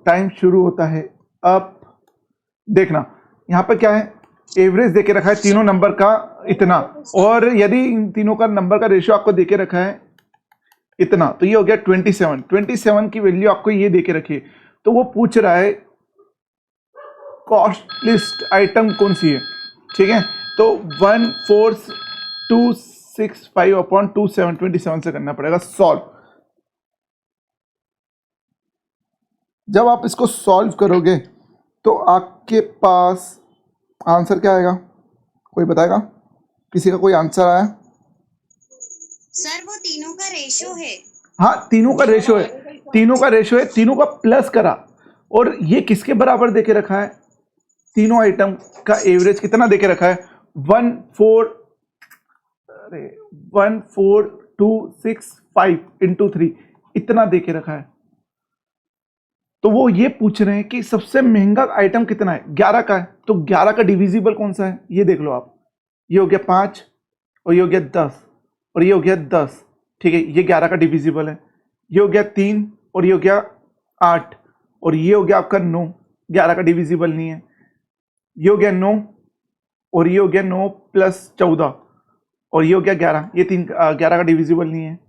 Time शुरू होता है अब। देखना यहाँ पर क्या है, एवरेज देके रखा है तीनों नंबर का इतना, और यदि इन तीनों का नंबर का रेशियो आपको देके रखा है इतना, तो ये हो गया 27। 27 की वैल्यू आपको ये देके रखी है, तो वो पूछ रहा है कॉस्टलिस्ट आइटम कौन सी है। ठीक है, तो 14265 अपॉन 27 से करना पड़ेगा सॉल्व। जब आप इसको सॉल्व करोगे तो आपके पास आंसर क्या आएगा, कोई बताएगा? किसी का कोई आंसर आया? सर वो तीनों का रेशो है। हाँ, तीनों का रेशो है, तीनों का रेशो है, तीनों का प्लस करा, और ये किसके बराबर देके रखा है? तीनों आइटम का एवरेज कितना देके रखा है? 14265 इंटू 3 इतना देके रखा है। तो वो ये पूछ रहे हैं कि सबसे महंगा आइटम कितना है? 11 का है, तो 11 का डिविजिबल कौन सा है ये देख लो आप। ये हो गया 5, और ये हो गया 10, और ये हो गया 10। ठीक है, ये 11 का डिविजिबल है। ये हो गया 3, और ये हो गया 8, और ये हो गया आपका 9, 11 का डिविजिबल नहीं है। ये हो गया 9, और ये हो गया 9 प्लस 14, और ये हो गया 11, ये 11 का डिविजिबल नहीं है।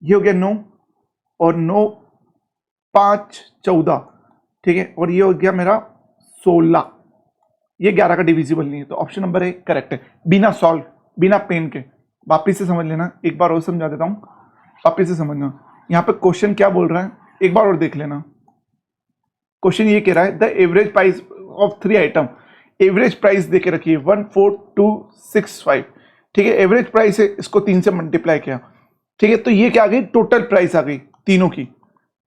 ये हो गया 9, और 9 5 14, ठीक है, और ये हो गया मेरा 16, ये 11 का डिविजिबल नहीं है। तो ऑप्शन नंबर ए करेक्ट है, बिना सॉल्व, बिना पेन के। वापिस से समझ लेना, एक बार और समझा देता हूँ, वापिस से समझना। यहाँ पे क्वेश्चन क्या बोल रहा है एक बार और देख लेना। क्वेश्चन ये कह रहा है the average price of 3 item, average price देके रखिए 14265। ठीक है, एवरेज प्राइस है, इसको 3 से मल्टीप्लाई किया। ठीक है, तो ये क्या आ गई? टोटल प्राइस आ गई तीनों की।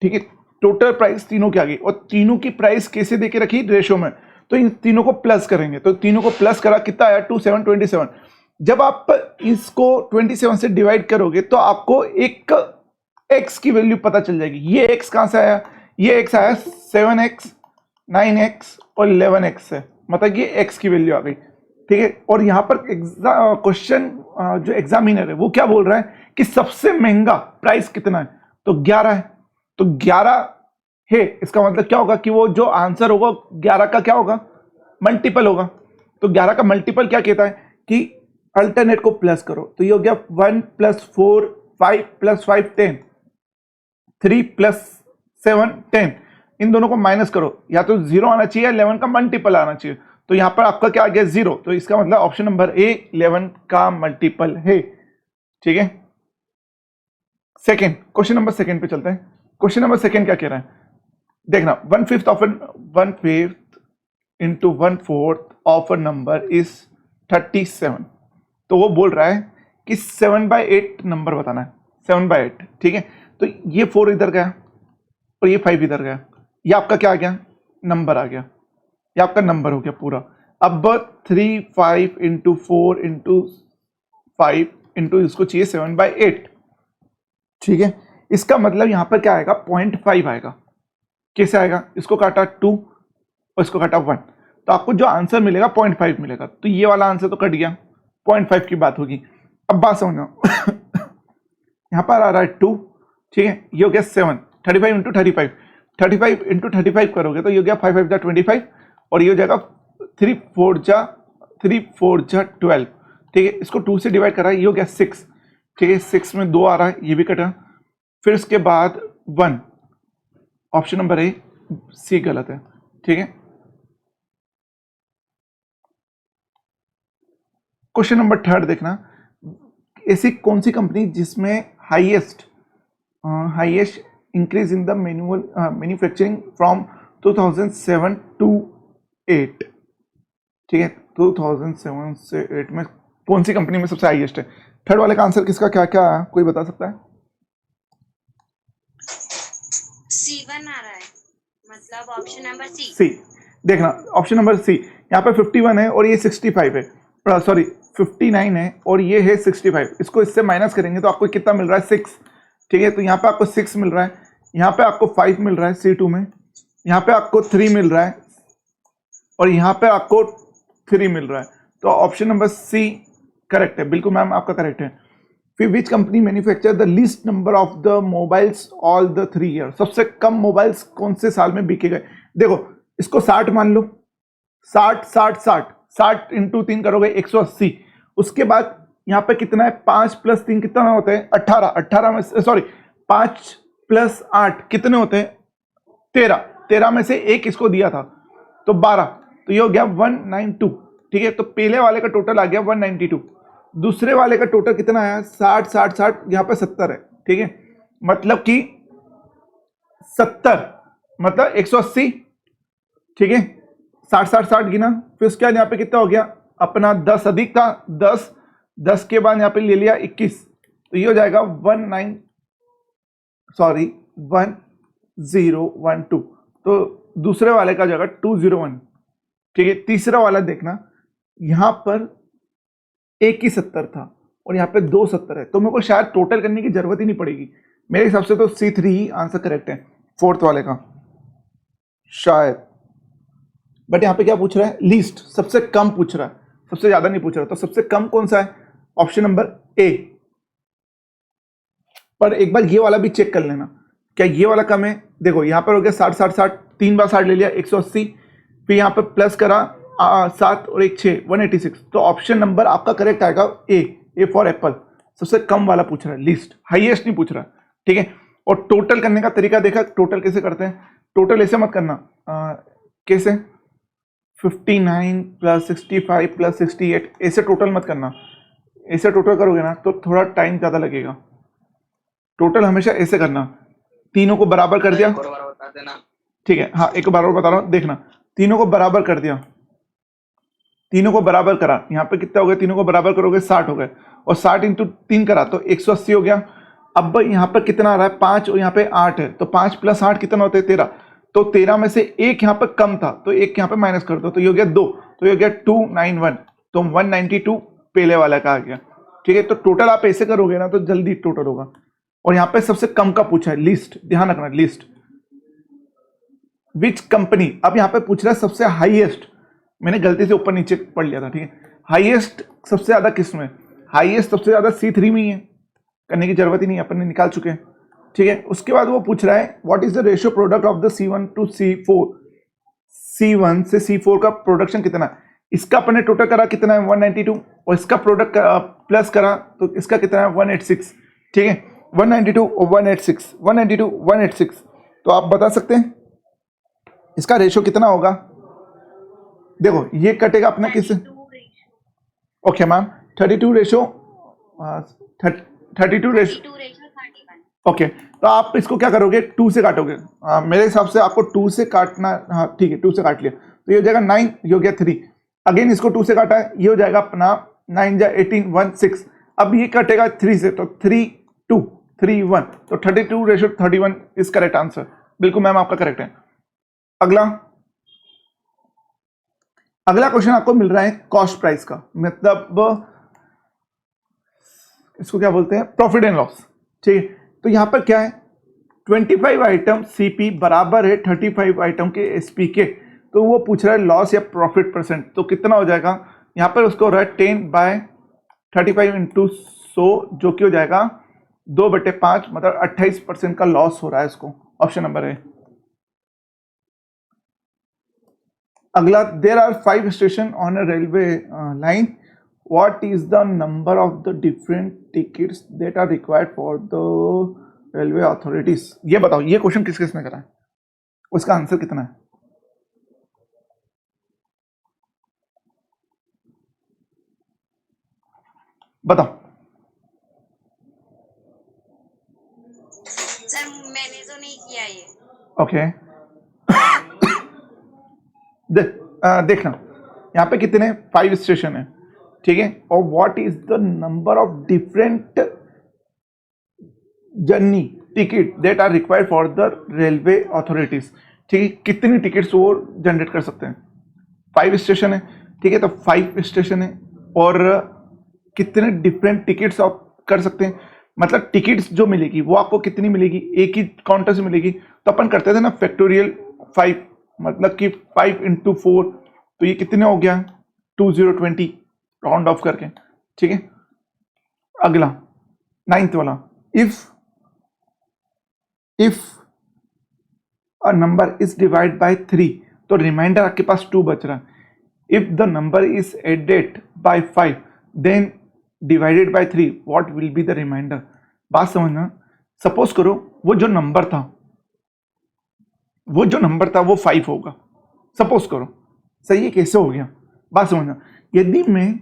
ठीक है, टोटल प्राइस तीनों की आ गई, और तीनों की प्राइस कैसे देके रखी? रेशो में। तो इन तीनों को प्लस करेंगे, तो तीनों को प्लस करा, कितना आया? 2727। जब आप इसको 27 से डिवाइड करोगे तो आपको एक x की वैल्यू पता चल जाएगी। ये x कहां से आया? ये x आया 7x 9x और 11x है, मतलब ये x की वैल्यू आ गई। ठीक है, और यहां पर क्वेश्चन जो एग्जामिनर है वो क्या बोल रहा है कि सबसे महंगा प्राइस कितना है? तो 11 है, तो 11 है, इसका मतलब क्या होगा कि वो जो आंसर होगा 11 का क्या होगा? मल्टीपल होगा। तो 11 का मल्टीपल क्या कहता है कि अल्टरनेट को प्लस करो, तो ये हो गया 1 + 4 5 + 5 10, 3 + 7 10, इन दोनों को माइनस करो, या तो 0 आना चाहिए या 11 का मल्टीपल आना चाहिए। तो यहां पर आपका क्या आ गया? 0। तो इसका मतलब ऑप्शन नंबर ए 11 का मल्टीपल है। ठीक है, सेकेंड, क्वेश्चन नंबर सेकेंड पे चलते हैं। क्वेश्चन नंबर सेकेंड क्या कह रहा है? देखना, 1/5 of 1/5 into 1/4 of a number is 37। तो वो बोल रहा है कि 7/8 नंबर बताना है, 7/8। ठीक है, तो ये 4 इधर गया और ये 5 इधर गया, ये आपका क्या आ गया? नंबर आ गया, ये आपका नंबर हो गया पूरा। अब 3 5 इंटू 4 इंटू 5 इंटू इसको चाहिए 7/8। ठीक है, इसका मतलब यहां पर क्या आएगा? 0.5 आएगा। कैसे आएगा? इसको काटा 2 और इसको काटा 1, तो आपको जो आंसर मिलेगा 0.5 मिलेगा। तो ये वाला आंसर तो कट गया, 0.5 की बात होगी। अब बात समझना यहां पर आ रहा है 2, ठीक है, ये हो गया 7, 35 इंटू 35, 35 इंटू 35 करोगे तो ये हो गया 5 5 जा 25, और ये हो जाएगा 3 4 जा 12। ठीक है, इसको 2 से डिवाइड करा, ये हो गया 6। ठीक है, 6 में 2 आ रहा है, ये भी कटा। फिर इसके बाद 1, ऑप्शन नंबर ए सी गलत है। ठीक है, क्वेश्चन नंबर थर्ड देखना, ऐसी कौन सी कंपनी जिसमें highest increase in the manufacturing from 2007 to 8। ठीक है, 2007 से 8 में कौन सी कंपनी में सबसे हाईएस्ट है? थर्ड वाले का आंसर किसका क्या क्या है, कोई बता सकता है? C1 आ रहा है, मतलब ऑप्शन नंबर सी। सी, देखना ऑप्शन नंबर सी, यहाँ पे 51 है और ये 65 है, सॉरी 59 है और ये है 65। इसको इससे माइनस करेंगे तो आपको कितना मिल रहा है? 6। ठीक है, तो यहाँ पे आपको 6 मिल रहा है, यहाँ पे आपको 5 मिल रहा है C2 में, यहाँ पे आपको 3 मिल रहा है, और यहाँ पे आपको 3 मिल रहा है। तो ऑप्शन नंबर सी करेक्ट है, बिल्कुल मैम आपका करेक्ट है। फिर which company manufacture the least number of the mobiles all the 3 year, सबसे कम मोबाइल्स कौन से साल में बिके गए। देखो इसको 60 मान लो, 60 60 60 60 इंटू 3 करोगे 180। उसके बाद यहाँ पे कितना है, 5 + 3 कितना होते हैं 18, 18 में सॉरी 5 + 8 कितने होते हैं 13, 13 में से एक इसको दिया था तो 12, तो ये हो गया 192। ठीक है, तो पहले वाले का टोटल आ गया 192, दूसरे वाले का टोटल कितना आया 60 60 60, यहाँ पे 70 है। ठीक है, मतलब कि 70 मतलब 180। ठीक है, 60 60 60 गिना, फिर उसके बाद यहाँ पे कितना हो गया अपना 10 अधिक था 10, 10 के बाद यहाँ पे ले लिया 21, तो ये हो जाएगा 1012, तो दूसरे वाले का जगह 201। ठीक है, तीसरा वाला देखना, यहां पर एक ही 70 था और यहाँ पे 2 70 है, तो मेरे को शायद टोटल करने की जरूरत ही नहीं पड़ेगी। मेरे हिसाब से तो C3 ही आंसर करेक्ट है, फोर्थ वाले का शायद। बट यहाँ पे क्या पूछ रहा है, लीस्ट, सबसे कम पूछ रहा है, सबसे ज्यादा नहीं पूछ रहा। तो सबसे कम कौन सा है, ऑप्शन नंबर ए। पर एक बार ये वाला भी चेक कर लेना, क्या ये वाला कम है। देखो यहाँ पर हो गया 60 60 60, 3 बार 60 ले लिया 180, फिर यहाँ पे प्लस करा 7 और 1 6 186, तो ऑप्शन नंबर आपका करेक्ट आएगा ए फॉर एप्पल। सबसे कम वाला पूछ रहा है, लीस्ट, हाईएस्ट नहीं पूछ रहा। ठीक है, और टोटल करने का तरीका देखा, टोटल कैसे करते हैं, टोटल ऐसे मत करना, कैसे 59 + 65 + 68 ऐसे टोटल मत करना। ऐसे टोटल करोगे ना तो थोड़ा टाइम ज़्यादा लगेगा। टोटल हमेशा ऐसे करना, तीनों को बराबर कर दिया। बता देना। ठीक है, हाँ एक बार और बता रहा हूँ, देखना, तीनों को बराबर कर दिया, तीनों को बराबर करा, यहाँ पे कितना हो गया, तीनों को बराबर करोगे 60 हो गए, और 60 इंटू 3 करा तो 180 हो गया। अब यहाँ पर कितना आ रहा है 5 और यहाँ पे 8 है, तो 5 + 8 कितना होता है 13, तो 13 में से एक यहाँ पर कम था तो एक यहाँ पे माइनस कर दो, तो ये हो गया 2, तो ये हो गया 291, तो 192 पहले वाला का आ गया। ठीक है, तो टोटल आप ऐसे करोगे ना तो जल्दी टोटल होगा। और यहाँ पे सबसे कम का पूछा है, लिस्ट, ध्यान रखना लिस्ट। विच कंपनी, अब यहाँ पे पूछ रहा है सबसे हाईएस्ट, मैंने गलती से ऊपर नीचे पढ़ लिया था। ठीक है, हाईएस्ट सबसे ज्यादा किस में, हाईएस्ट सबसे ज्यादा C3 में ही है, करने की जरूरत ही नहीं, अपन ने निकाल चुके हैं। ठीक है, उसके बाद वो पूछ रहा है what is the ratio product of the C1 to C4, C1 से C4 का प्रोडक्शन कितना है। इसका अपन ने टोटल करा कितना है 192, और इसका प्रोडक्ट प्लस करा तो इसका कितना है 186। ठीक है, 192 और 186, 192 186, तो आप बता सकते हैं इसका रेशियो कितना होगा। देखो ये कटेगा अपना किस, 32 ratio, okay ma'am 32 ratio 32 ratio 32 ratio 31। Okay, तो आप इसको क्या करोगे 2 से काटोगे। मेरे हिसाब से आपको 2 से काटना, हाँ ठीक है 2 से काट लिया, तो ये हो जाएगा 9, ये हो गया 3, अगेन इसको 2 से काटा है, ये हो जाएगा अपना 9 जा 18 1 6, अब ये कटेगा 3 से, तो 3 2 3 1, तो 32 रेशियो 31 इज करेक्ट आंसर। बिल्कुल मैम आपका करेक्ट है। अगला क्वेश्चन आपको मिल रहा है कॉस्ट प्राइस का, मतलब इसको क्या बोलते हैं, प्रॉफिट एंड लॉस। ठीक है, तो यहां पर क्या है 25 आइटम CP बराबर है 35 आइटम के SP के, तो वो पूछ रहा है लॉस या प्रॉफिट परसेंट, तो कितना हो जाएगा यहां पर, उसको हो रहा है 10/35 × 100, जो कि हो जाएगा 2/5, मतलब 28% का लॉस हो रहा है इसको, ऑप्शन नंबर है। अगला, there are 5 station on a railway line, what is the number of the different tickets that are required for the railway authorities। ये बताओ, ये क्वेश्चन किस किसने करा है, उसका आंसर कितना है बताओ। सर मैंने तो नहीं किया ये। ओके देखना, यहाँ पे कितने 5 स्टेशन है। ठीक है, और what is the number of different journey ticket that are required for the railway authorities. ठीक है, कितनी टिकट्स वो जनरेट कर सकते हैं, 5 स्टेशन है। ठीक है, तो 5 स्टेशन है और कितने डिफरेंट टिकट्स आप कर सकते हैं, मतलब टिकट्स जो मिलेगी वो आपको कितनी मिलेगी, एक ही काउंटर से मिलेगी। तो अपन करते थे ना फैक्टोरियल 5, मतलब कि 5 × 4, तो ये कितने हो गया 2020 राउंड ऑफ करके। ठीक है, अगला नाइन्थ वाला, if a number is divide by 3 तो रिमाइंडर आपके पास 2 बच रहा है. If the number is added by 5 then divided by 3 what will be the remainder. बात समझना. सपोज करो वो जो नंबर था वो 5 होगा. सपोज करो. सही है. कैसे हो गया? बात समझना. यदि मैं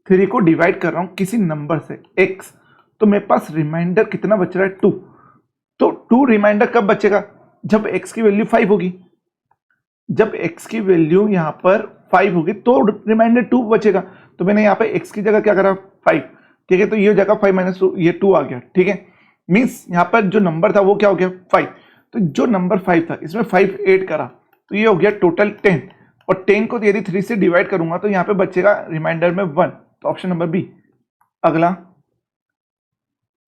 3 को डिवाइड कर रहा हूं किसी नंबर से x, तो मेरे पास रिमाइंडर कितना बच रहा है? 2. तो 2 रिमाइंडर कब बचेगा? जब x की वैल्यू 5 होगी. जब x की वैल्यू यहां पर 5 होगी तो रिमाइंडर 2 बचेगा. तो मैंने यहाँ पे x की जगह क्या करा? 5. ठीक है. तो ये जगह 5 माइनस 2 ये 2 आ गया. ठीक है. मीन्स यहाँ पर जो नंबर था वो क्या हो गया? 5. तो जो नंबर 5 था इसमें 5 ऐड करा तो ये हो गया टोटल 10. और 10 को यदि 3 से डिवाइड करूंगा तो यहाँ पे बचेगा रिमाइंडर में 1. तो ऑप्शन नंबर बी. अगला,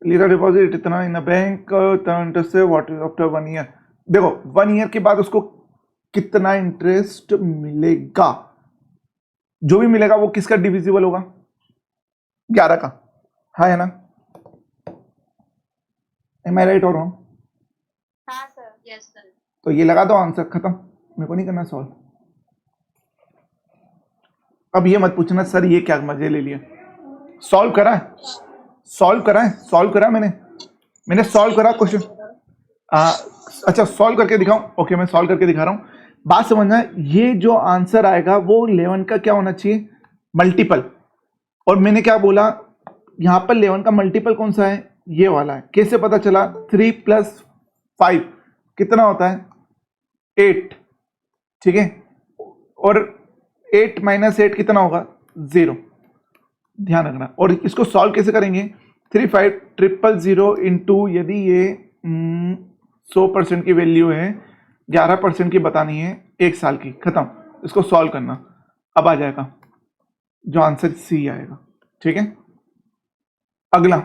लीरा डिपॉजिट इतना इन बैंक इंटरेस्ट से व्हाट इज आफ्टर 1 ईयर. देखो 1 ईयर के बाद उसको कितना इंटरेस्ट मिलेगा? जो भी मिलेगा वो किसका डिविजिबल होगा? 11 का. हाँ है ना? एम आई राइट और रॉन्ग? हाँ सर. Yes sir. तो ये लगा दो आंसर, खत्म. मेरे को नहीं करना सॉल्व. अब ये मत पूछना सर ये क्या मजे ले लिए. सॉल्व करा है मैंने सॉल्व करा क्वेश्चन. अच्छा सॉल्व करके दिखाऊं? ओके मैं सॉल्व करके दिखा रहा हूं. बात समझना. ये जो आंसर आएगा वो 11 का क्या होना चाहिए? मल्टीपल. और मैंने क्या बोला? यहां पर 11 का मल्टीपल कौन सा है? ये वाला है. कैसे पता चला? 3 + 5 कितना होता है? 8. ठीक है. और 8 - 8 कितना होगा? 0. ध्यान रखना. और इसको सॉल्व कैसे करेंगे? 3 5 000 इंटू, यदि ये 100% की वैल्यू है, 11% की बतानी है, 1 साल की. खत्म. इसको सॉल्व करना. अब आ जाएगा जो आंसर सी आएगा. ठीक है. अगला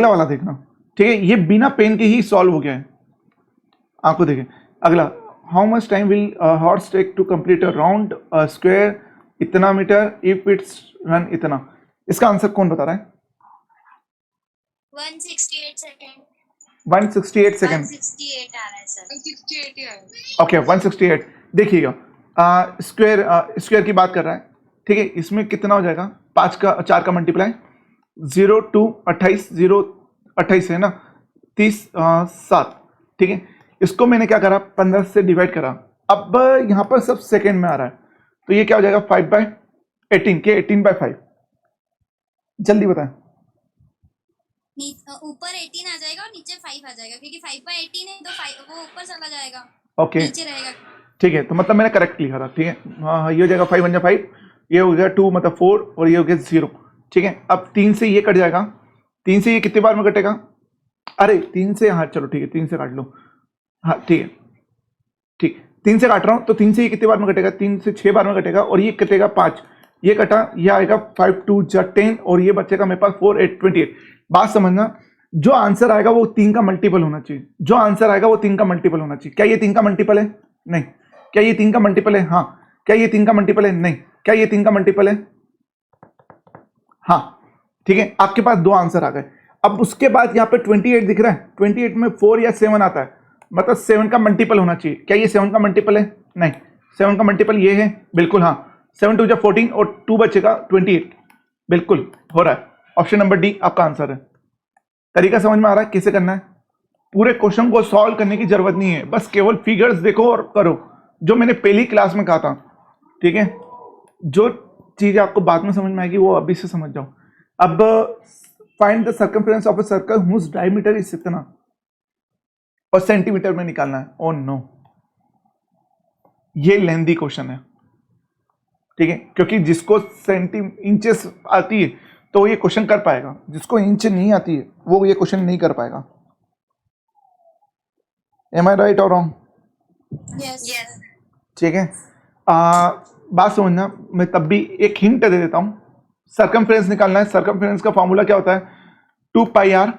वाला देखना. ठीक है. ये बिना पेन के ही सॉल्व हो गया है. आपको देखें. अगला, how much time will horse take to complete a round square इतना मीटर इफ इट्स रन इतना. इसका आंसर कौन बता रहा है? 168 सेकंड. 168 सेकंड. 168 आ रहा है सर. 168 ही है. ओके 168. देखिएगा स्क्वायर की बात कर रहा है. ठीक है. इसमें कितना हो जाएगा? 4 का मल्टीप्लाई 0 2 28 0 28 है ना. 30 7. ठीक है. इसको मैंने क्या करा? 15 से डिवाइड करा. अब यहां पर सब सेकंड में आ रहा है तो ये क्या हो जाएगा? 5/18 के 18/5. जल्दी बताएं. ऊपर 18 आ जाएगा और नीचे 5 आ जाएगा क्योंकि 5/18 है तो 5 वो ऊपर चला जाएगा. ओके नीचे रहेगा. ठीक है. तो मतलब मैंने करेक्ट लिखा था. ठीक है. हाँ ये हो जाएगा 5 × 5. ये हो गया 2 मतलब 4 और ये हो गया 0. ठीक है. अब 3 से ये कट जाएगा. 3 से ये कितने बार में कटेगा? अरे 3 से, हाँ चलो ठीक है 3 से काट लो. हाँ ठीक है. ठीक 3 से काट रहा हूं तो 3 से ये कितने बार में कटेगा? 3 से 6 बार में कटेगा. और ये कटेगा 5. ये कटा, ये आएगा 5 2 10 और ये बचेगा मेरे पास 4 8 28. बात समझना. जो आंसर आएगा वो 3 का मल्टीपल होना चाहिए. जो आंसर आएगा वो 3 का मल्टीपल होना चाहिए. क्या ये 3 का मल्टीपल है? नहीं. क्या ये 3 का मल्टीपल है? हाँ. क्या ये 3 का मल्टीपल है? नहीं. क्या ये 3 का मल्टीपल है? हाँ. ठीक है. आपके पास 2 आंसर आ गए. अब उसके बाद यहाँ पे 28 दिख रहा है. 28 में 4 या 7 आता है, मतलब 7 का मल्टीपल होना चाहिए. क्या ये 7 का मल्टीपल है? नहीं. 7 का मल्टीपल ये है. बिल्कुल हाँ. 7 2 14 और 2 बचेगा 28. बिल्कुल हो रहा है. ऑप्शन नंबर डी आपका आंसर है. तरीका समझ में आ रहा है कैसे करना है? पूरे क्वेश्चन को सॉल्व करने की जरूरत नहीं है. बस केवल फिगर्स देखो और करो जो मैंने पहली क्लास में कहा था. ठीक है. जो चीज आपको बाद में समझ में आएगी वो अभी से समझ जाओ. अब find the circumference of a circle whose diameter is इतना और सेंटीमीटर में निकालना है. ओ नो, ये लेंथी क्वेश्चन है. ठीक है. क्योंकि जिसको इंचेस आती है तो ये क्वेश्चन कर पाएगा. जिसको इंच नहीं आती है वो ये क्वेश्चन नहीं कर पाएगा. एम आई राइट और रॉन्ग? यस. ठीक है. बात समझना. मैं तब भी एक हिंट दे देता हूं. सर्कमफ्रेंस निकालना है. सर्कमफ्रेंस का फॉर्मूला क्या होता है? 2πr.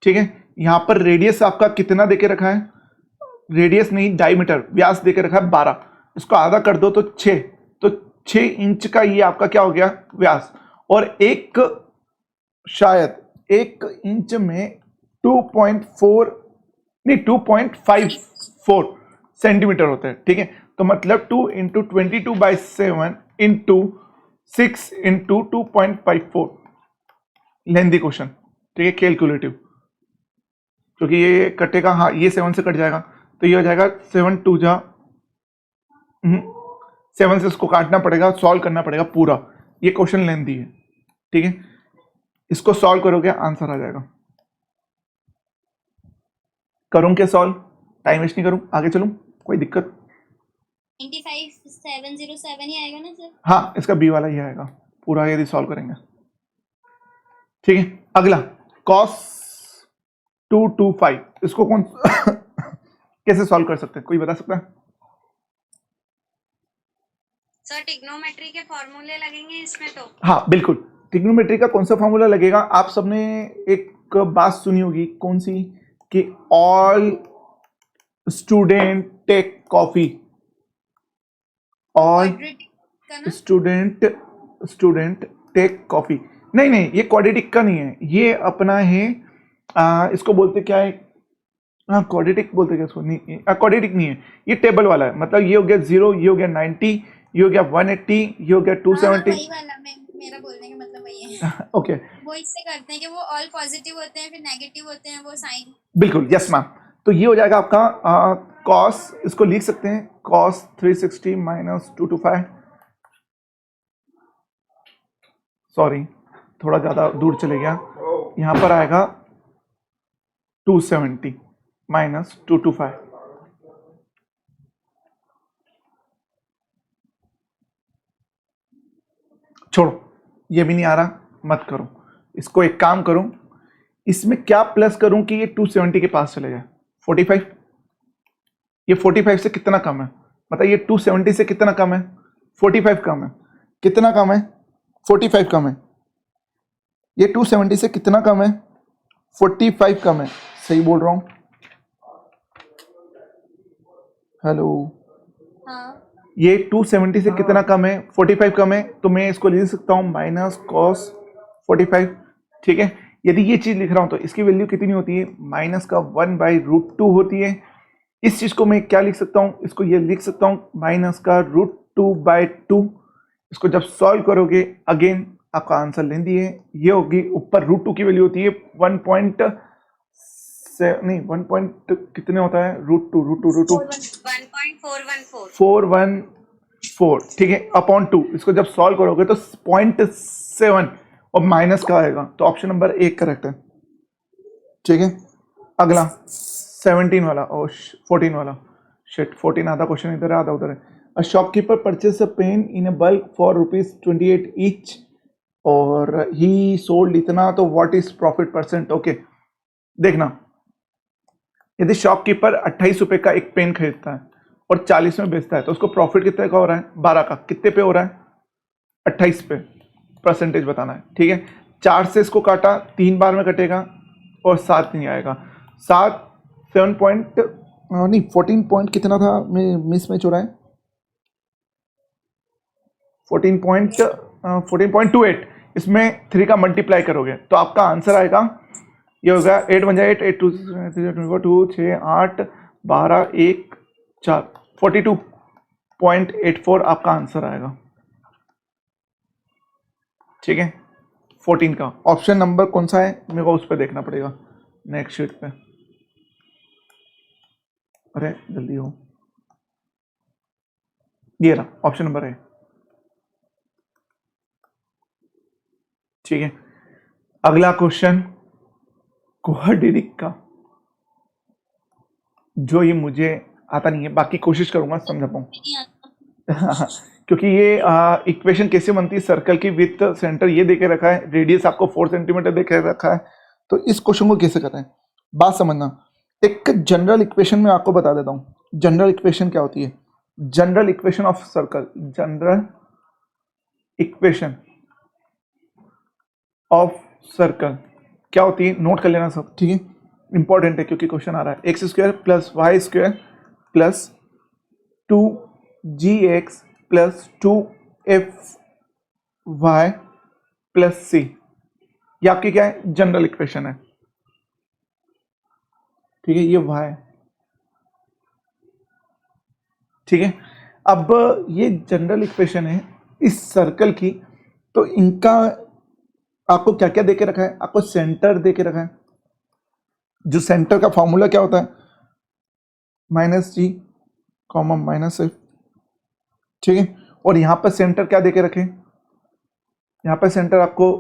ठीक है. यहां पर रेडियस आपका कितना देके रखा है? रेडियस नहीं, डायमीटर, व्यास देके रखा है 12. इसको आधा कर दो तो 6. तो 6 इंच का ये आपका क्या हो गया व्यास, और एक शायद 1 इंच में 2.4 नहीं 2.54 सेंटीमीटर होता है, ठीक है। तो मतलब 2 into 22/7 into 6 into 2.54 lengthy question, ठीक है, कैलकुलेटिव, क्योंकि ये कटेगा, हाँ ये 7 से कट जाएगा, तो ये हो जाएगा 7 2 जा 7 से इसको काटना पड़ेगा, सॉल्व करना पड़ेगा पूरा, ये क्वेश्चन लेंथी है, ठीक है। इसको सॉल्व करोगे आंसर आ जाएगा। करूं क्या सॉल्व, टाइम वेस्ट नहीं करूं, आगे चलूं, कोई दिक्कत? 95707 ही आएगा ना सर? हाँ इसका बी वाला ही आएगा पूरा, यदि सॉल्व करेंगे, ठीक है। अगला cos 225, इसको कौन कैसे सॉल्व कर सकते हैं, कोई बता सकता है? सर ट्रिग्नोमेट्री के फॉर्मूले लगेंगे इसमें तो। हाँ बिल्कुल, ट्रिग्नोमेट्री का कौन सा फॉर्मूला लगेगा? आप सबने एक बात सुनी होगी, कौन सी, कि all student take coffee, all student take coffee. नहीं नहीं, ये क्वाड्रेटिक का नहीं है, ये अपना है इसको बोलते क्या है, हाँ क्वाड्रेटिक बोलते क्या इसको, नहीं क्वाड्रेटिक नहीं है, ये टेबल वाला है, मतलब ये हो गया 0, ये हो गया 90, ये हो गया 180, ये हो गया 270। वही वाला, मेरा बोलने का मतलब वही है। ओके वो इससे करते हैं कि वो ऑल पॉजिटिव होते हैं, फिर नेगेटिव होते हैं वो साइन। बिल्कुल, यस मैम। तो ये हो जाएगा आपका cos, इसको लिख सकते हैं cos 360 माइनस 225, सॉरी थोड़ा ज़्यादा दूर चले गया, यहाँ पर आएगा 270 माइनस 225, छोड़ो ये भी नहीं आ रहा, मत करो, इसको एक काम करो, इसमें क्या प्लस करूं कि ये 270 के पास चले जाए, 45, ये 45 से कितना कम है, मतलब ये 270 से कितना कम है, 45 कम है, कितना कम है, 45 कम है, ये 270 से कितना कम है, 45 कम है, सही बोल रहा हूं? हेलो, हाँ ये 270 से कितना कम है, 45 कम है, तो मैं इसको लिख सकता हूँ माइनस cos 45, ठीक है। यदि ये चीज लिख रहा हूं तो इसकी वैल्यू कितनी होती है, माइनस का 1/√2 होती है। इस चीज को मैं क्या लिख सकता हूँ, इसको ये लिख सकता हूँ माइनस का √2/2। इसको जब सॉल्व करोगे अगेन आपका आंसर लेंदी है, ये होगी, ऊपर √2 की वैल्यू होती है 1 कितने होता है, √2 414, ठीक है, अपॉन 2। इसको जब सॉल्व करोगे तो 0.7 और माइनस का आएगा, तो ऑप्शन नंबर 1 करेक्ट है, ठीक है। अगला 17 वाला और 14 वाला, शिट 14 आधा क्वेश्चन इधर है आधा उधर है। A shopkeeper purchase a pain in a bulk for ₹28 each और ही सोल्ड इतना, तो what is profit percent? Okay देखना, यदि शॉपकीपर 28 रुपए का एक पेन खरीदता है और 40 में बेचता है, तो उसको प्रॉफिट कितने का हो रहा है, 12 का, कितने पे हो रहा है, 28 पे, परसेंटेज बताना है, ठीक है। 4 से इसको काटा, 3 बार में कटेगा और 7 नहीं आएगा, 7 14 पॉइंट कितना था, मिस मैच हो रहा है, 14.28, इसमें 3 का मल्टीप्लाई करोगे तो आपका आंसर आएगा, ये होगा 8 1 8 8 2 2 6 8 12 1 4 42.84 आपका आंसर आएगा, ठीक है। 14 का ऑप्शन नंबर कौन सा है, मेरे को उस पर देखना पड़ेगा नेक्स्ट शीट पे, अरे जल्दी हो, ये रहा ऑप्शन नंबर है, ठीक है। अगला क्वेश्चन क्वाड्रेटिक का, जो ये मुझे आता नहीं है, बाकी कोशिश करूंगा समझा पाऊं क्योंकि ये इक्वेशन कैसे बनती है, सर्कल की विथ सेंटर ये देके रखा है, रेडियस आपको 4 सेंटीमीटर देके रखा है, तो इस क्वेश्चन को कैसे करना है बात समझना। एक जनरल इक्वेशन में आपको बता देता हूं, जनरल इक्वेशन क्या होती है, general equation of circle, general equation of circle क्या होती है, नोट कर लेना सब, ठीक है, इंपॉर्टेंट है क्योंकि क्वेश्चन आ रहा है। x² + y² + 2gx + 2 F Y plus सी, ये आपकी क्या है, जनरल इक्वेशन है। ठीक है, ये वाई है। ठीक है, अब ये जनरल इक्वेशन है इस सर्कल की, तो इनका आपको क्या क्या देके रखा है, आपको सेंटर देके रखा है। जो सेंटर का फॉर्मूला क्या होता है, माइनस जी कॉमा माइनस एफ। ठीक है, और यहां पर सेंटर क्या देके रखे, यहां पर सेंटर आपको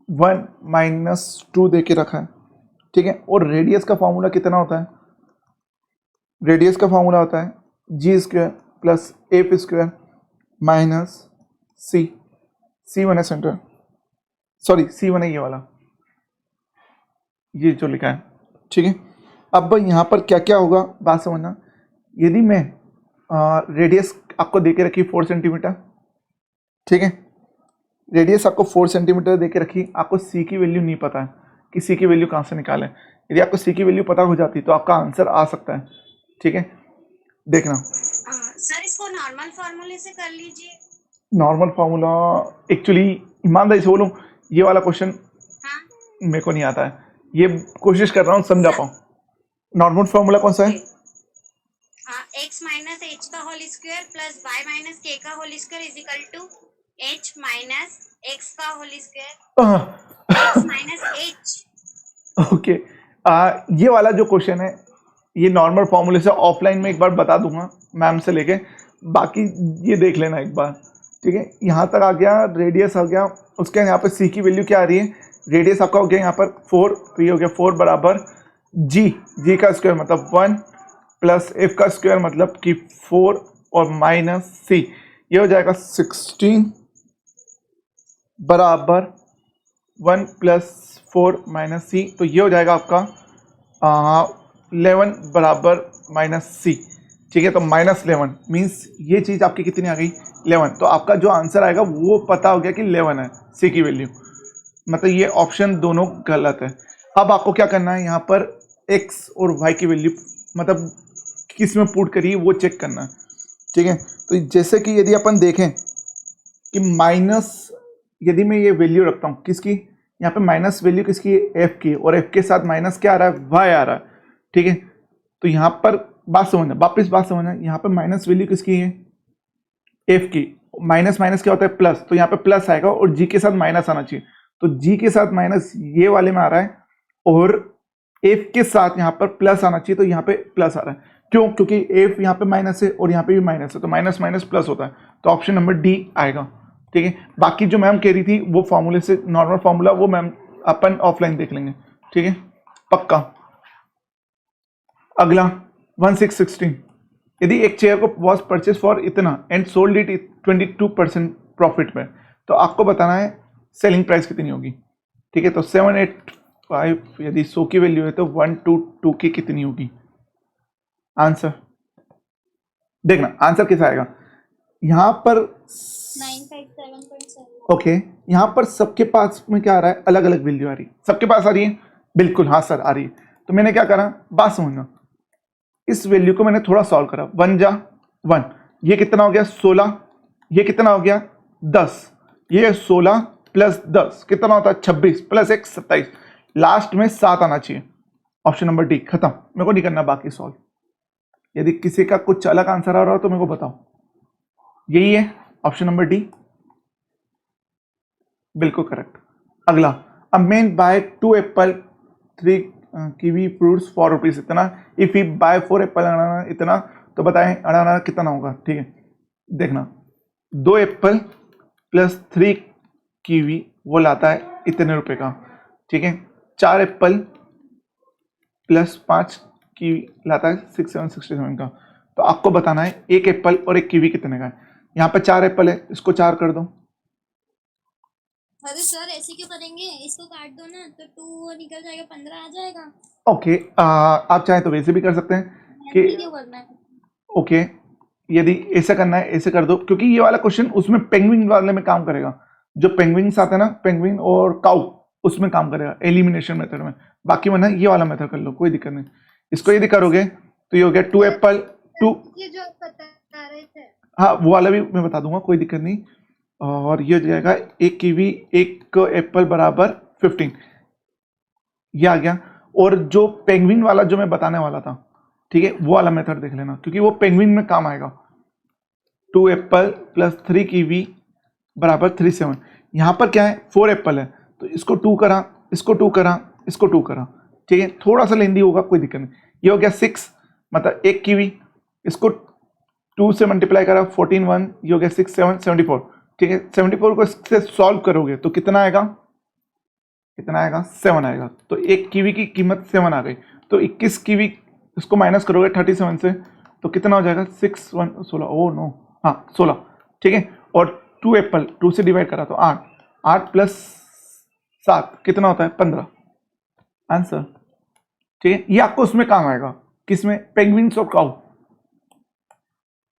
1 - 2 देके रखा है। ठीक है, और रेडियस का फॉर्मूला कितना होता है, रेडियस का फॉर्मूला होता है g square plus f square minus c. C1 है सेंटर, सॉरी C1 है ये वाला, ये जो लिखा है। ठीक है, अब यहाँ पर क्या क्या होगा बात समझना। यदि मैं रेडियस आपको देके रखी 4 सेंटीमीटर, ठीक है, रेडियस आपको 4 सेंटीमीटर देके रखी, आपको सी की वैल्यू नहीं पता है कि सी की वैल्यू कहाँ से निकालें। यदि आपको सी की वैल्यू पता हो जाती तो आपका आंसर आ सकता है। ठीक है, देखना सर इसको नॉर्मल फार्मूले से कर लीजिए। नॉर्मल फार्मूला, एक्चुअली ईमानदारी से बोलूँ ये वाला क्वेश्चन हाँ मेरे को नहीं आता है, ये कोशिश कर रहा हूँ समझा पाऊँ। नॉर्मल फार्मूला कौन सा है, x माइनस एच का whole square plus y minus K का whole square is equal to h minus x का whole square x minus h। Okay, ये वाला जो क्वेश्चन है ये नॉर्मल फॉर्मूले से ऑफलाइन में एक बार बता दूंगा मैम से लेके, बाकी ये देख लेना एक बार। ठीक है, यहाँ तक आ गया, रेडियस आ गया, उसके यहाँ पर सी की वैल्यू क्या आ रही है, रेडियस आपका हो गया यहाँ पर 4, तो ये हो गया 4 बराबर जी का स्क्वायर मतलब 1 प्लस एफ का स्क्वायर मतलब कि 4 और माइनस सी, ये हो जाएगा 16 बराबर 1 प्लस 4 माइनस सी, तो ये हो जाएगा आपका 11 बराबर माइनस सी। ठीक है, तो -11 मीन्स ये चीज़ आपकी कितनी आ गई, 11। तो आपका जो आंसर आएगा वो पता हो गया कि 11 है सी की वैल्यू, मतलब ये ऑप्शन दोनों गलत है। अब आपको क्या करना है, यहाँ पर x और y की वैल्यू मतलब किस में पुट करिए वो चेक करना है। ठीक है, तो जैसे कि यदि अपन देखें कि माइनस, यदि मैं ये वैल्यू रखता हूँ किसकी, यहाँ पे माइनस वैल्यू किसकी है, f की, और f के साथ माइनस क्या आ रहा है, y आ रहा है। ठीक है, तो यहाँ पर बात समझना, वापस बात समझना, यहाँ पे माइनस वैल्यू किसकी है, f की, माइनस माइनस क्या होता है प्लस, तो यहाँ पे प्लस आएगा और g के साथ माइनस आना चाहिए, तो g के साथ माइनस ये वाले में आ रहा है और f के साथ यहाँ पर प्लस आना चाहिए, तो यहाँ पे प्लस आ रहा है। क्यों, क्योंकि f यहाँ पे माइनस है और यहाँ पे भी माइनस है, तो माइनस माइनस प्लस होता है, तो ऑप्शन नंबर डी आएगा। ठीक है, बाकी जो मैम कह रही थी वो फॉर्मूले से, नॉर्मल फॉर्मूला वो मैम अपन ऑफलाइन देख लेंगे। ठीक है, पक्का। अगला 1616, यदि एक चेयर को वॉज परचेज फॉर इतना एंड सोल्ड इट 22% प्रॉफिट में, तो आपको बताना है सेलिंग प्राइस कितनी होगी। ठीक है, तो 785 यदि 100 की वैल्यू है तो 122 की कितनी होगी, आंसर देखना, आंसर कैसा आएगा। यहाँ पर 957.7। ओके, यहाँ पर सबके पास में क्या आ रहा है, अलग अलग वैल्यू आ रही है, सबके पास आ रही है, बिल्कुल हाँ सर आ रही है। तो मैंने क्या करा, बात समझना, इस वैल्यू को मैंने थोड़ा सॉल्व करा, 1 जा 1, ये कितना हो गया 16, ये कितना हो गया 10, ये 16 प्लस 10 कितना होता है 26 प्लस 1 27, लास्ट में 7 आना चाहिए। ऑप्शन नंबर डी खत्म, मेरे को नहीं करना बाकी सॉल्व। यदि किसी का कुछ अलग आंसर आ रहा हो तो मेरे को बताओ, यही है ऑप्शन नंबर डी, बिल्कुल करेक्ट। अगला, a man buy 2 apple 3 kiwi fruits 4 rupees इतना, इफ ही बाय 4 एप्पल अनाना इतना, तो बताएं अनाना कितना होगा। ठीक है, देखना 2 एप्पल प्लस 3 कीवी वो लाता है इतने रुपए का। ठीक है, 4 एप्पल प्लस 5 कीवी लाता है 6767 का। तो आपको बताना है एक एप्पल और एक कीवी कितने का है। यहाँ पर 4 एप्पल है, इसको 4 कर दो। अरे सर ऐसे क्यों करेंगे, इसको काट दो ना तो 2 निकल जाएगा, 15 आ जाएगा। ओके, आप चाहे तो वैसे भी कर सकते हैं कि क्यों करना है। ओके, यदि ऐसा करना है ऐसे कर दो, क्योंकि ये वाला क्वेश्चन उसमें पेंगुइन वाले में काम करेगा, जो पेंगुइन्स आते हैं ना, पेंगुइन और काउ, उसमें काम करेगा एलिमिनेशन मेथड में। बाकी वरना ये वाला मेथड कर लो, कोई दिक्कत नहीं। इसको यदि करोगे तो ये हो गया 2 एप्पल 2, ये जो बता रहे थे हाँ वो वाला भी मैं बता दूंगा, कोई दिक्कत नहीं। और ये हो जाएगा एक कीवी एक एप्पल बराबर 15, ये आ गया। और जो पेंगुइन वाला जो मैं बताने वाला था, ठीक है, वो वाला मेथड देख लेना, क्योंकि वो पेंगुइन में काम आएगा। 2 एप्पल प्लस 3 कीवी बराबर 37। यहाँ पर क्या है, 4 एप्पल है, तो इसको 2 करा, इसको 2 करा, इसको 2 करा, ठीक है, थोड़ा सा लेंदी होगा, कोई दिक्कत नहीं। ये हो गया 6, मतलब एक कीवी, इसको 2 से मल्टीप्लाई करा, 14 1, ये हो गया 6 7 74, ठीक है। 74 को इससे सॉल्व करोगे तो कितना आएगा, कितना आएगा, 7 आएगा। तो एक कीवी की कीमत 7 आ गई। तो 21 कीवी इसको माइनस करोगे 37 से, तो कितना हो जाएगा, 6 1 16, ओ नो, हाँ 16, ठीक है। और 2 एप्पल 2 से डिवाइड करा तो 8, 8 प्लस 7 कितना होता है, 15, आंसर, ठीक है। ये आपको उसमें काम आएगा, किसमें, पेंगुइन्स और काऊ।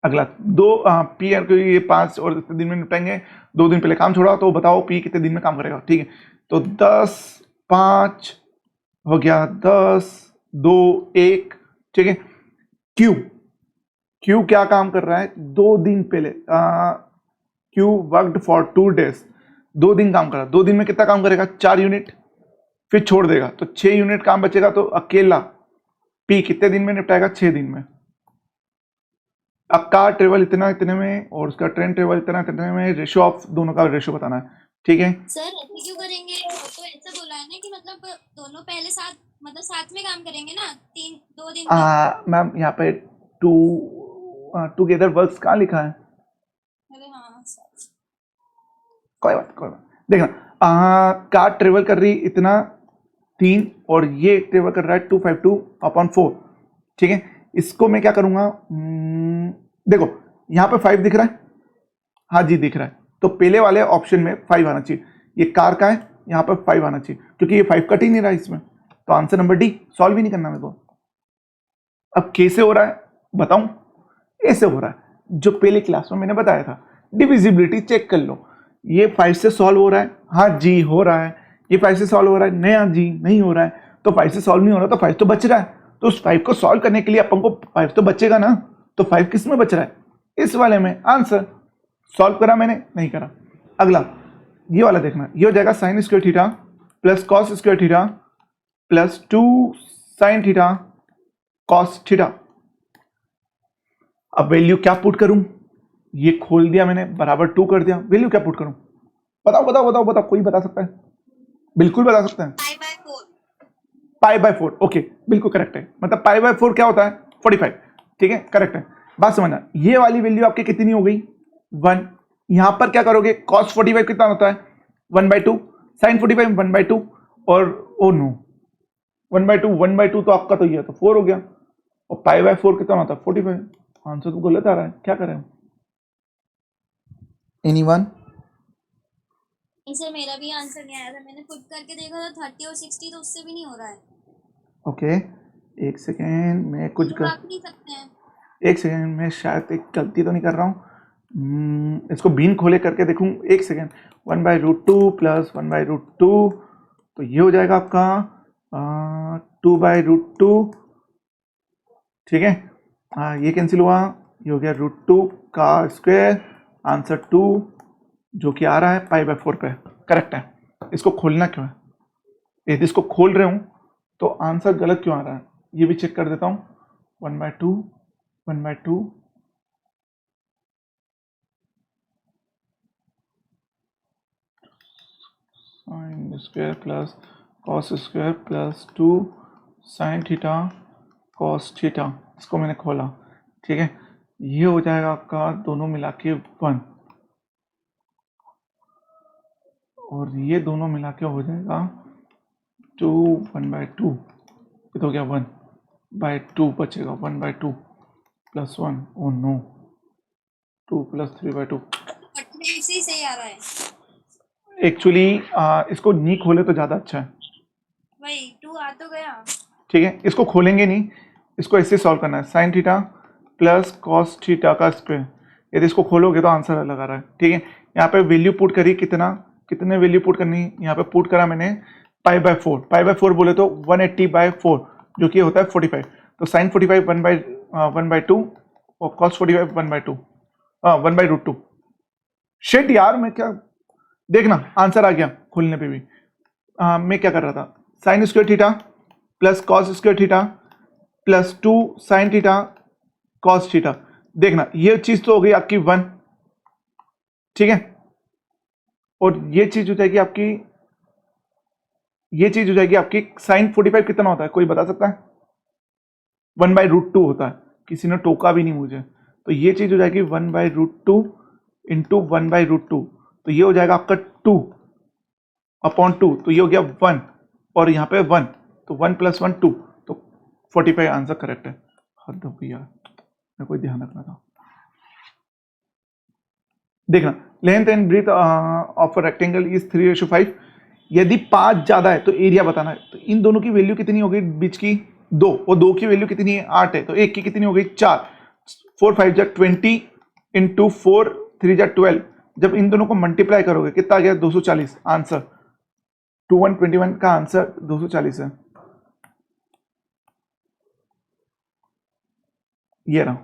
अगला 2 पी आर को ये 5 और कितने दिन में निपटाएंगे, 2 दिन पहले काम छोड़ा, तो बताओ पी कितने दिन में काम करेगा, ठीक है। तो 10 5 हो गया, 10 2 1, ठीक है। क्यू, क्यू क्या काम कर रहा है, 2 दिन पहले, क्यू वर्कड फॉर 2 डेज, 2 दिन काम कर रहा है। 2 दिन में कितना काम करेगा, 4 यूनिट, फिर छोड़ देगा, तो 6 यूनिट काम बचेगा। तो अकेला पी कितने दिन में निपटाएगा, 6 दिन में। अब कार ट्रेवल इतना इतने में और उसका ट्रेन ट्रेवल इतना इतने में, रेशियो ऑफ दोनों का रेशियो बताना है, ठीक है। सर ऐसे क्यों करेंगे, वो तो ऐसा बोला है ना कि मतलब दोनों पहले साथ, मतलब साथ में काम करेंगे ना, 2 दिन मैम यहाँ पे टुगेदर वर्क्स कहाँ लिखा है, अरे हाँ सर, कोई बात देखना। कार ट्रेवल कर रही इतना 3 और ये ट्रेवल कर रहा है 252/4, ठीक है। इसको मैं क्या करूंगा, देखो यहाँ पे 5 दिख रहा है, हाँ जी दिख रहा है, तो पहले वाले ऑप्शन में 5 आना चाहिए। ये कार का है, यहाँ पर 5 आना चाहिए, क्योंकि ये 5 कट ही नहीं रहा इसमें, तो आंसर नंबर डी, सॉल्व ही नहीं करना मेरे को। अब कैसे हो रहा है बताऊं, ऐसे हो रहा है जो पहले क्लास में मैंने बताया था, डिविजिबिलिटी चेक कर लो। ये 5 से सॉल्व हो रहा है, हाँ जी हो रहा है। ये 5 से सॉल्व हो रहा है, नहीं हाँ जी नहीं हो रहा है। तो 5 से सॉल्व नहीं हो रहा, तो 5 तो बच रहा है, तो उस 5 को सॉल्व करने के लिए अपन को 5 तो बचेगा ना। तो 5 किस में बच रहा है, इस वाले में। आंसर सॉल्व करा मैंने, नहीं करा। अगला ये वाला देखना, ये हो जाएगा sine square theta plus cos square theta plus 2 sine theta cos theta. अब वैल्यू क्या पुट करूं, ये खोल दिया मैंने, बराबर 2 कर दिया, वैल्यू क्या पुट करूं, बताओ बताओ बताओ बताओ, कोई बता सकता है, बिल्कुल बता सकते हैं। π/4, ओके बिल्कुल करेक्ट है, मतलब π/4 क्या होता है, 45, ठीक है करेक्ट है। बात समझना, ये वाली वैल्यू आपकी कितनी हो गई, 1। यहां पर क्या करोगे, cos 45 कितना होता है, 1/2, sin 45 1/2, और ओ नो 1/2 तो आपका तो ये तो 4 हो गया, और π/4 कितना होता है, 45। आंसर तो गलत आ रहा है, क्या करें, एनीवन। सर मेरा भी आंसर नहीं आया था, मैंने खुद करके देखा था 30 और 60, तो उससे भी नहीं हो रहा है। ओके एक सेकेंड, मैं कुछ तो आप नहीं सकते हैं, एक सेकेंड, मैं शायद एक गलती तो नहीं कर रहा हूँ, इसको बीन खोले करके देखूँ, एक सेकेंड। 1/√2 प्लस 1/√2, तो ये हो जाएगा आपका 2/√2, ठीक है। ये कैंसिल हुआ, ये हो गया √2 का स्क्वायर, आंसर 2 जो कि आ रहा है π/4 पे, करेक्ट है। इसको खोलना क्यों है, यदि इसको खोल रहे हूँ तो आंसर गलत क्यों आ रहा है, ये भी चेक कर देता हूँ। 1/2 1/2 sine square plus cos square plus 2 sine theta cos theta, इसको मैंने खोला, ठीक है। ये हो जाएगा आपका दोनों मिला के 1, और ये दोनों मिला के हो जाएगा 2 1/2, ये तो हो गया 1/2 बचेगा, 1/2 प्लस 1, ओ नो 2 प्लस 3/2। ऐसे ही सही आ रहा है, एक्चुअली इसको नहीं खोले तो ज़्यादा अच्छा है, वही 2 आ तो गया, ठीक है। इसको खोलेंगे नहीं, इसको ऐसे सॉल्व करना है, sine theta plus cos theta का स्क्वायर। यदि इसको खोलोगे तो आंसर अलग आ रहा है, ठीक है। यहाँ पे वैल्यू पुट करी, कितने वैल्यू पुट करनी, यहाँ पे पुट करा मैंने π/4 बोले तो 180/4 जो कि होता है 45, तो साइन 45 1/2 और कॉस 45 1/2, 1/√2। शिट यार, मैं क्या, देखना आंसर आ गया खुलने पे भी। मैं क्या कर रहा था, sine square theta plus cos square theta plus 2 sine theta cos theta. देखना ये चीज तो हो गई आपकी 1, ठीक है, और ये चीज हो जाएगी आपकी, ये चीज हो जाएगी आपकी साइन 45 कितना होता है, कोई बता सकता है? 1/√2 होता है, किसी ने टोका भी नहीं मुझे। तो ये चीज हो जाएगी 1/√2 इंटू 1/√2, तो ये हो जाएगा आपका 2/2, तो ये हो गया 1 और यहाँ पे 1, तो 1 + 1 2, तो 45 आंसर करेक्ट है। हद हो गई यार, मेरे को ध्यान रखना था। देखना length and breadth of rectangle is 3:5। यदि 5 ज्यादा है तो एरिया बताना है। तो इन दोनों की वैल्यू कितनी हो गई, बीच की 2, और 2 की वैल्यू कितनी है 8 है, तो एक की कितनी हो गई 4। 4 5 जा 20 इंटू 4 3 जा 12। जब इन दोनों को मल्टीप्लाई करोगे कितना आ गया 240 आंसर। 2121 का आंसर 240 है। ये रहा,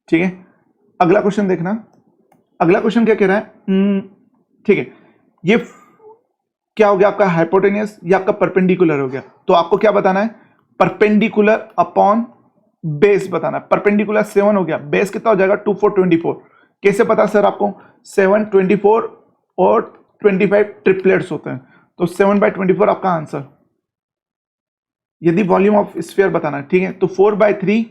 ठीक है। अगला क्वेश्चन देखना, अगला क्वेश्चन क्या कह रहा है, ठीक है, ये क्या हो गया आपका हाइपोटेनियस या आपका परपेंडिकुलर हो गया। तो आपको क्या बताना है, परपेंडिकुलर अपॉन बेस बताना है। परपेंडिकुलर 7 हो गया, बेस कितना हो जाएगा 2 4 24। कैसे पता सर आपको, 7 24 और 25 ट्रिपलेट्स होते हैं, तो 7/24 आपका आंसर। यदि वॉल्यूम ऑफ स्फीयर बताना है, ठीक है, तो 4/3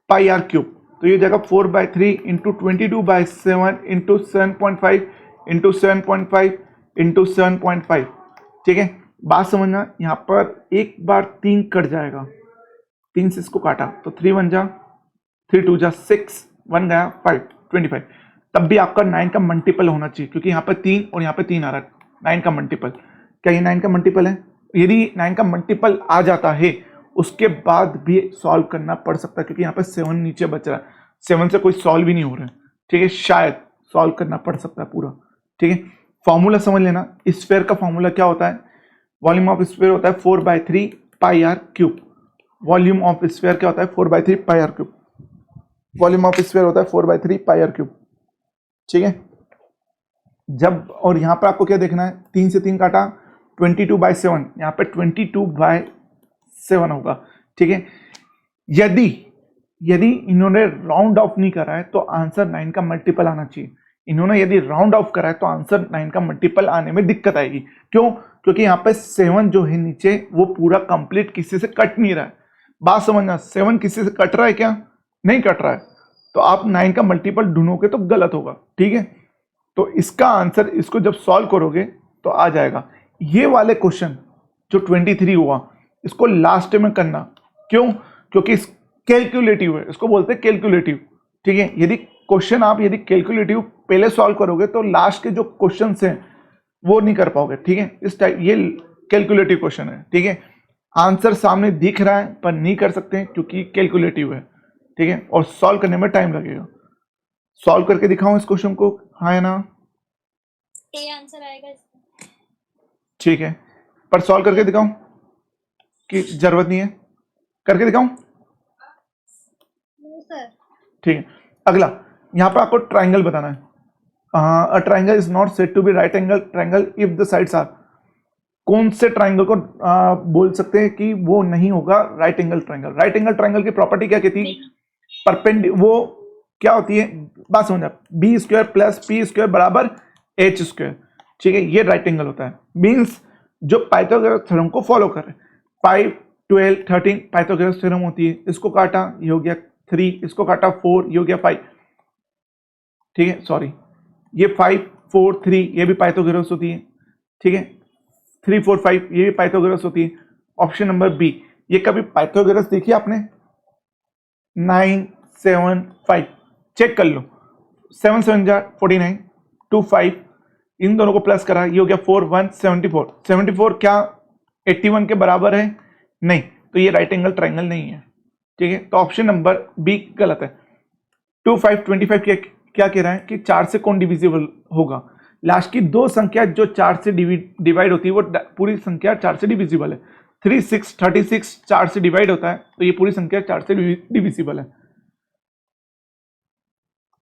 पाई आर क्यूब, तो ये जाएगा 4/3 इंटू 22/7 इंटू 7.5 इंटू 7.5 इंटू 7.5, ठीक है। बात समझना, यहाँ पर एक बार 3 कट जाएगा, 3 से इसको काटा तो 3 1 जा 3 2 जा 6, 1 गया 5 25। तब भी आपका 9 का मल्टीपल होना चाहिए, क्योंकि यहाँ पर 3 और यहाँ पे 3 आ रहा है, 9 का मल्टीपल। क्या ये 9 का मल्टीपल है? यदि 9 का मल्टीपल आ जाता है उसके बाद भी सॉल्व करना पड़ सकता है, क्योंकि यहाँ पे 7 नीचे बच रहा है, 7 से कोई सॉल्व ही नहीं हो रहा है, ठीक है, शायद सॉल्व करना पड़ सकता है पूरा, ठीक है। फॉर्मूला समझ लेना, स्फीयर का फॉर्मूला क्या होता है, वॉल्यूम ऑफ स्फीयर होता है 4/3 pi r cube. Volume of sphere क्या होता है 4/3 pi r cube. Volume of sphere होता है 4/3 पाई आर क्यूब, ठीक है। जब, और यहाँ पर आपको क्या देखना है, 3 से 3 काटा 22/7, यहाँ पे 22/7 होगा, ठीक है। यदि इन्होंने राउंड ऑफ नहीं करा है तो आंसर 9 का मल्टीपल आना चाहिए। इन्होंने यदि राउंड ऑफ करा है तो आंसर 9 का मल्टीपल आने में दिक्कत आएगी। क्यों? क्योंकि यहाँ पे 7 जो है नीचे वो पूरा कंप्लीट किसी से कट नहीं रहा है। बात समझना, 7 किसी से कट रहा है क्या? नहीं कट रहा है, तो आप 9 का मल्टीपल ढूंढोगे तो गलत होगा, ठीक है। तो इसका आंसर, इसको जब सॉल्व करोगे तो आ जाएगा। ये वाले क्वेश्चन जो 23 हुआ, इसको लास्ट में करना। क्यों? क्योंकि कैलकुलेटिव है, इसको बोलते हैं कैलकुलेटिव, ठीक है। यदि क्वेश्चन आप यदि कैलकुलेटिव पहले सॉल्व करोगे तो लास्ट के जो क्वेश्चंस हैं वो नहीं कर पाओगे, ठीक है। इस टाइप ये कैलकुलेटिव क्वेश्चन है, ठीक है। आंसर सामने दिख रहा है पर नहीं कर सकते क्योंकि कैलकुलेटिव है, ठीक है, और सॉल्व करने में टाइम लगेगा। सॉल्व करके दिखाऊं इस क्वेश्चन को, हाँ या ना? ए आंसर आएगा इसका। ठीक है, पर सॉल्व करके दिखाऊं कि जरूरत नहीं है? करके दिखाऊं? No sir. ठीक है। अगला, यहां पर आपको ट्राइंगल बताना है। A triangle is not said to be right angle triangle if the sides are. कौन से ट्राइंगल को बोल सकते हैं कि वो नहीं होगा right angle triangle? Right angle triangle की प्रॉपर्टी क्या कहती है? वो क्या होती है, बात समझ, B square plus P square बराबर एच स्क्वायर, ठीक है। ये राइट एंगल होता है, मीन्स जो पाइथागोरस थ्योरम को फॉलो करे। 5 12 13 पाइथागोरस थ्योरम होती है। इसको काटा ये हो गया 3, इसको काटा 4 ये हो गया 5, ठीक है। सॉरी, ये 5 4 3 ये भी पाइथागोरस होती है, ठीक है। 3 4 5 ये भी पाइथागोरस होती है। ऑप्शन नंबर बी, ये कभी पाइथागोरस देखी आपने? 9 7 5 चेक कर लो, 7 7 जा 49 2 5, इन दोनों को प्लस करा ये हो गया 4 1 74। 74 क्या 81 के बराबर है? नहीं, तो ये राइट एंगल ट्राइंगल नहीं है, ठीक है। तो ऑप्शन नंबर बी गलत है। 2 5 25 क्या कह रहा है कि 4 से कौन डिविजिबल होगा? लास्ट की दो संख्या जो 4 से डिवाइड होती है वो पूरी संख्या 4 से डिविजिबल है। 3 6 36 4 से डिवाइड होता है, तो ये पूरी संख्या 4 से डिविजिबल है।